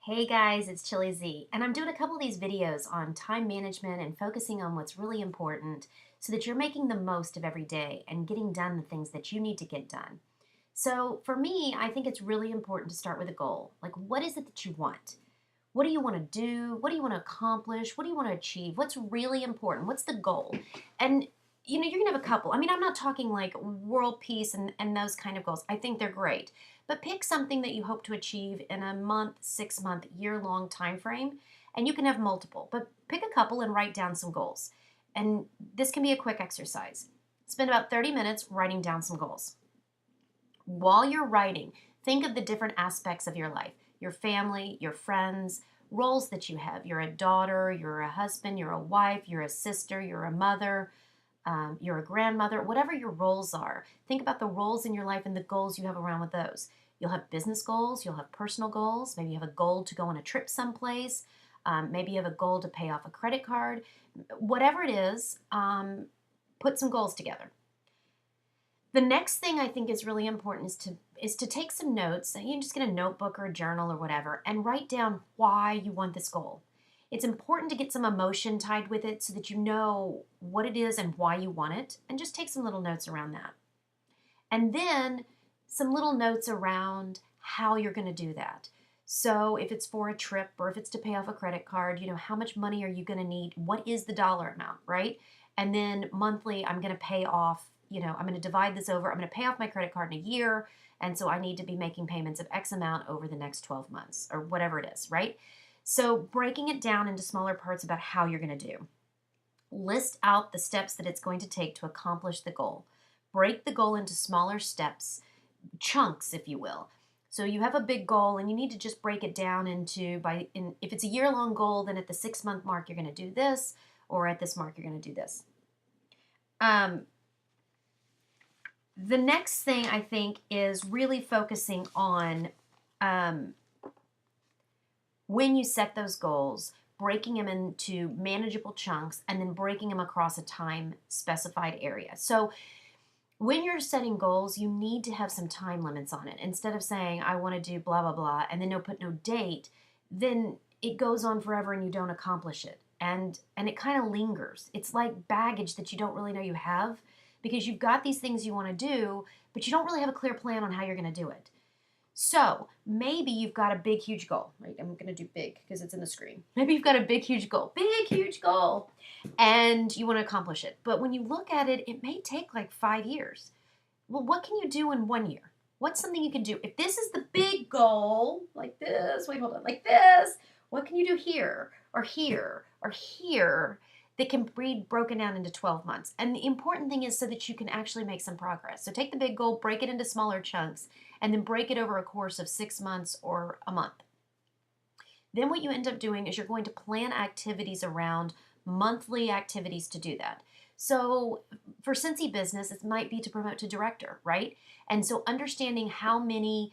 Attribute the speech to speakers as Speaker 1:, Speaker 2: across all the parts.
Speaker 1: Hey guys, it's Chili Z, and I'm doing a couple of these videos on time management and focusing on what's really important so that you're making the most of every day and getting done the things that you need to get done. So for me, I think it's really important to start with a goal. Like, what is it that you want? What do you want to do? What do you want to accomplish? What do you want to achieve? What's really important? What's the goal? And you're gonna have a couple. I mean, I'm not talking like world peace and those kind of goals. I think they're great. But pick something that you hope to achieve in a month, 6 month, year-long time frame, and you can have multiple. But pick a couple and write down some goals. And this can be a quick exercise. Spend about 30 minutes writing down some goals. While you're writing, think of the different aspects of your life, your family, your friends, roles that you have. You're a daughter, you're a husband, you're a wife, you're a sister, you're a mother, you're a grandmother, whatever your roles are. Think about the roles in your life and the goals you have around with those. You'll have business goals, you'll have personal goals, maybe you have a goal to go on a trip someplace, maybe you have a goal to pay off a credit card. Whatever it is, put some goals together. The next thing I think is really important is to take some notes. You can just get a notebook or a journal or whatever and write down why you want this goal. It's important to get some emotion tied with it so that you know what it is and why you want it, and just take some little notes around that. And then some little notes around how you're going to do that. So if it's for a trip or if it's to pay off a credit card, how much money are you going to need? What is the dollar amount, right? And then monthly, I'm going to pay off, I'm going to divide this over. I'm going to pay off my credit card in a year. And so I need to be making payments of X amount over the next 12 months or whatever it is, right? So breaking it down into smaller parts about how you're going to do. List out the steps that it's going to take to accomplish the goal. Break the goal into smaller steps, chunks, if you will. So you have a big goal and you need to just break it down into, if it's a year-long goal, then at the 6-month mark, you're going to do this, or at this mark, you're going to do this. The next thing I think is really focusing on when you set those goals, breaking them into manageable chunks and then breaking them across a time specified area. So when you're setting goals, you need to have some time limits on it. Instead of saying, I want to do blah, blah, blah, and then put no date, then it goes on forever and you don't accomplish it. And it kind of lingers. It's like baggage that you don't really know you have because you've got these things you want to do, but you don't really have a clear plan on how you're going to do it. So maybe you've got a big, huge goal, right? I'm going to do big because it's in the screen. Maybe you've got a big, huge goal, and you want to accomplish it. But when you look at it, it may take like 5 years. Well, what can you do in 1 year? What's something you can do? If this is the big goal, like this, wait, hold on, like this, what can you do here or here or here that can be broken down into 12 months? And the important thing is so that you can actually make some progress. So take the big goal, break it into smaller chunks, and then break it over a course of 6 months or a month. Then what you end up doing is you're going to plan activities around monthly activities to do that. So for Cincy business, it might be to promote to director, right? And so understanding how many,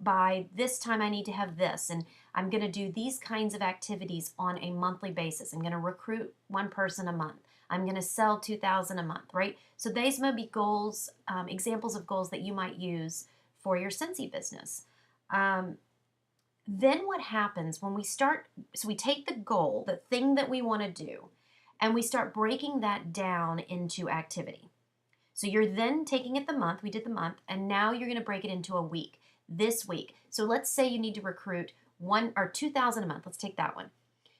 Speaker 1: by this time I need to have this, and I'm going to do these kinds of activities on a monthly basis. I'm going to recruit one person a month. I'm going to sell 2,000 a month, right? So these may be goals, examples of goals that you might use for your Cincy business. Then what happens when we start, so we take the goal, the thing that we want to do, and we start breaking that down into activity. So you're then taking it the month, we did the month, and now you're going to break it into a week, this week. So let's say you need to recruit 2,000 a month. Let's take that one.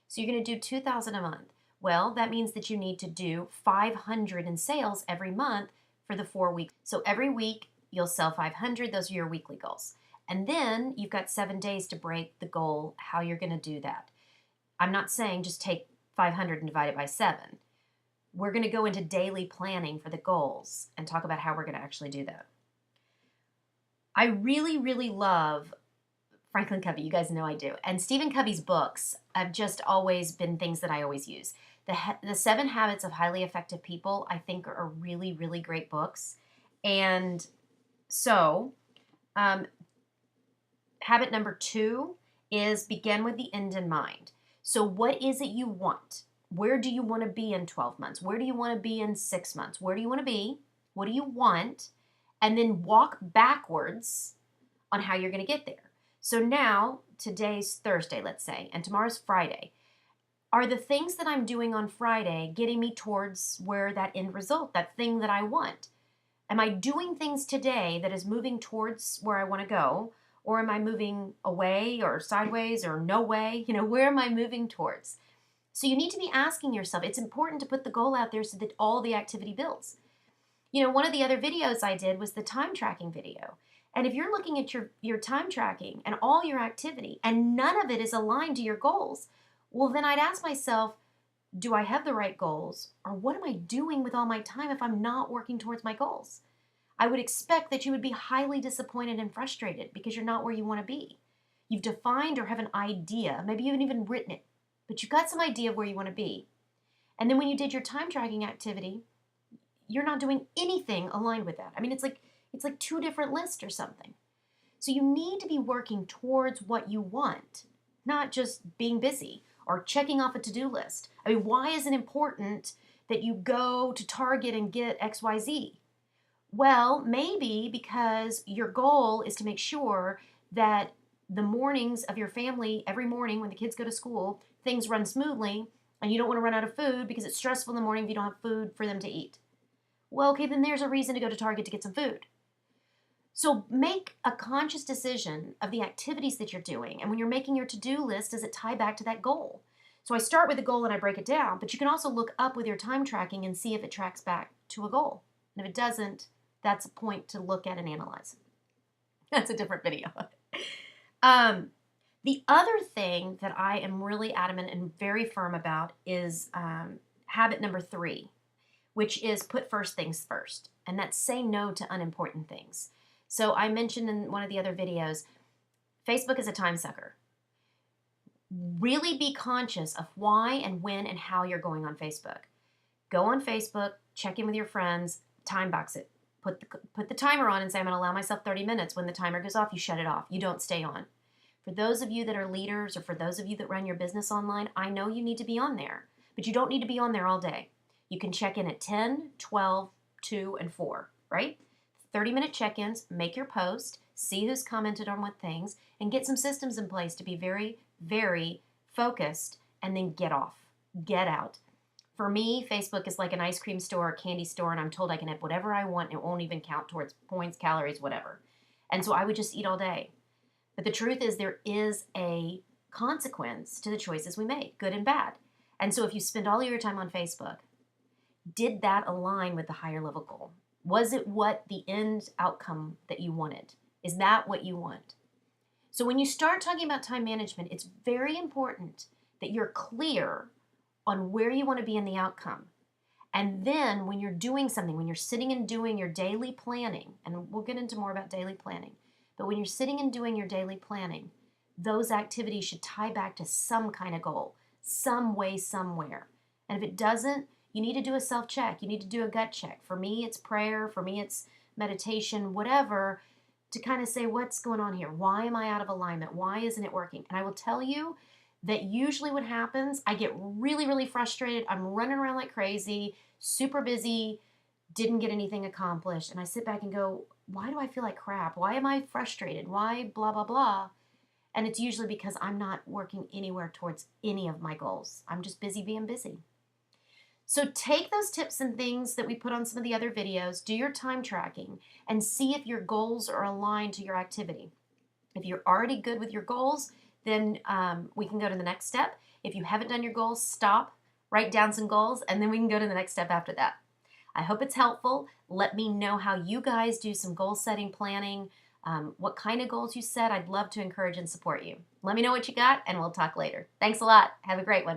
Speaker 1: So you're going to do 2,000 a month. Well, that means that you need to do 500 in sales every month for the 4 weeks. So every week you'll sell 500. Those are your weekly goals. And then you've got 7 days to break the goal, how you're going to do that. I'm not saying just take 500 and divide it by 7. We're going to go into daily planning for the goals and talk about how we're going to actually do that. I really, really love Franklin Covey. You guys know I do. And Stephen Covey's books have just always been things that I always use. The 7 Habits of Highly Effective People, I think, are really, really great books. And so, habit number 2 is begin with the end in mind. So what is it you want? Where do you want to be in 12 months? Where do you want to be in 6 months? Where do you want to be? What do you want? And then walk backwards on how you're going to get there. So now today's Thursday, let's say, and tomorrow's Friday. Are the things that I'm doing on Friday getting me towards where that end result, that thing that I want? Am I doing things today that is moving towards where I want to go? Or am I moving away or sideways or no way? Where am I moving towards? So you need to be asking yourself. It's important to put the goal out there so that all the activity builds. One of the other videos I did was the time tracking video. And if you're looking at your time tracking and all your activity and none of it is aligned to your goals, well, then I'd ask myself, do I have the right goals? Or what am I doing with all my time if I'm not working towards my goals? I would expect that you would be highly disappointed and frustrated because you're not where you want to be. You've defined or have an idea, maybe you haven't even written it, but you've got some idea of where you want to be. And then when you did your time tracking activity, you're not doing anything aligned with that. I mean, it's like two different lists or something. So you need to be working towards what you want, not just being busy or checking off a to-do list. I mean, why is it important that you go to Target and get XYZ? Well, maybe because your goal is to make sure that the mornings of your family, every morning when the kids go to school, things run smoothly, and you don't want to run out of food because it's stressful in the morning if you don't have food for them to eat. Well, okay, then there's a reason to go to Target to get some food. So make a conscious decision of the activities that you're doing. And when you're making your to-do list, does it tie back to that goal? So I start with a goal and I break it down, but you can also look up with your time tracking and see if it tracks back to a goal. And if it doesn't, that's a point to look at and analyze. That's a different video. The other thing that I am really adamant and very firm about is habit number 3, which is put first things first. And that's say no to unimportant things. So I mentioned in one of the other videos, Facebook is a time sucker. Really be conscious of why and when and how you're going on Facebook. Go on Facebook, check in with your friends, time box it. Put the timer on and say, I'm going to allow myself 30 minutes. When the timer goes off, you shut it off. You don't stay on. For those of you that are leaders or for those of you that run your business online, I know you need to be on there, but you don't need to be on there all day. You can check in at 10, 12, 2, and 4, right? 30-minute check-ins, make your post, see who's commented on what things, and get some systems in place to be very, very focused, and then get off. Get out. For me, Facebook is like an ice cream store or candy store, and I'm told I can have whatever I want, and it won't even count towards points, calories, whatever. And so I would just eat all day. But the truth is there is a consequence to the choices we make, good and bad. And so if you spend all of your time on Facebook, did that align with the higher level goal? Was it what the end outcome that you wanted? Is that what you want? So when you start talking about time management, it's very important that you're clear on where you want to be in the outcome. And then when you're doing something, when you're sitting and doing your daily planning, and we'll get into more about daily planning, but when you're sitting and doing your daily planning, those activities should tie back to some kind of goal, some way, somewhere. And if it doesn't, you need to do a self-check. You need to do a gut check. For me, it's prayer. For me, it's meditation, whatever, to kind of say, what's going on here? Why am I out of alignment? Why isn't it working? And I will tell you that usually what happens, I get really, really frustrated. I'm running around like crazy, super busy, didn't get anything accomplished. And I sit back and go, why do I feel like crap? Why am I frustrated? Why blah, blah, blah? And it's usually because I'm not working anywhere towards any of my goals. I'm just busy being busy. So take those tips and things that we put on some of the other videos, do your time tracking, and see if your goals are aligned to your activity. If you're already good with your goals, then we can go to the next step. If you haven't done your goals, stop, write down some goals, and then we can go to the next step after that. I hope it's helpful. Let me know how you guys do some goal setting planning, what kind of goals you set. I'd love to encourage and support you. Let me know what you got, and we'll talk later. Thanks a lot. Have a great one.